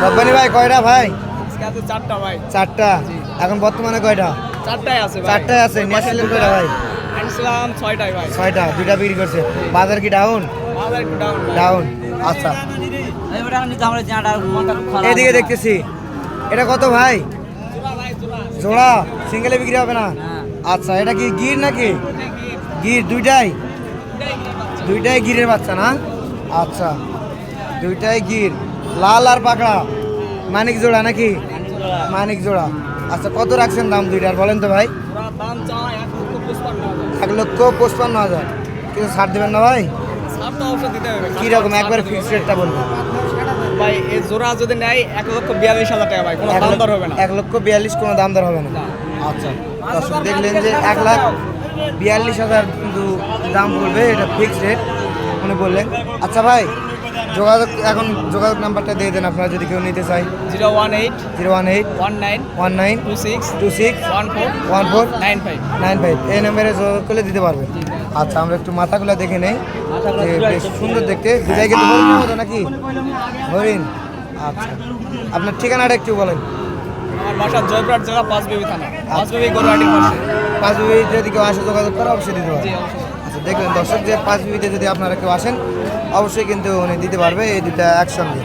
রব্বানি ভাই কয়টা ভাই? চারটা ভাই। চারটা। এখন বর্তমানে কয়টা? চারটায় আছে ভাই। চারটায় আছে। নিয়ে আসছিলেন কয়টা ভাই? আনছিলাম ছয়টায় ভাই। ছয়টা, দুইটা বিক্রি করছে। বাজার কি ডাউন? বাজার একটু ডাউন ভাই। ডাউন, আচ্ছা। এদিকে দেখতেছি, এটা কত ভাই? জোড়া সিঙ্গেলে বিক্রি হবে না? আচ্ছা, এটা কি গির নাকি? গির দুইটাই? দুইটাই গিরের বাচ্চা না? আচ্ছা, দুইটাই গির, লাল আর পাকড়া। মানিক জোড়া নাকি? মানিক জোড়া। আচ্ছা, কত রাখছেন দাম দুইটার বলেন তো ভাই? দাম চাওয়া 1,55,000। 1,55,000। কিছু ছাড় দেবেন না ভাই? ছাড় তো অবশ্যই দিতে হবে। কিরকম একবার ফিক্সড রেটটা বলবেন ভাই এই জোড়া যদি নেয় 1,42,000 টাকা ভাই, কোনো দাম দর হবে না। 1,42,000 কোনো দাম দর হবে না। আচ্ছা, দর্শক দেখলেন যে 1,42,000 কিন্তু দাম বলবে, এটা ফিক্সড রেট উনি বললেন। আচ্ছা ভাই, যোগাযোগ নাম্বারটা দিয়ে দেন আপনারা যদি কেউ নিতে চায়। 018 018 19 19 26 26 14 14 95। 95 এই নম্বরে যোগাযোগ করলে দিতে পারবে। আচ্ছা, আমরা একটু মাথাগুলো দেখে নেই, যে বেশ সুন্দর দেখতে। দুটাই কিন্তু হরিণ মতো নাকি? হরিণ। আচ্ছা, আপনার ঠিকানাটা একটু বলেন। আমার বাসা জয়পুরহাট জেলা পাঁচবিবি থানা, পাঁচবিবি গরুহাটির পাশে। পাঁচবিবি যদি কেউ আসে যোগাযোগ করে অবশ্যই দিতে পারবে। জি অবশ্যই। আচ্ছা, দেখলেন দর্শক যে পাঁচবিবিতে যদি আপনারা কেউ আসেন অবশ্যই কিন্তু উনি দিতে পারবে এই দুটা একসঙ্গে।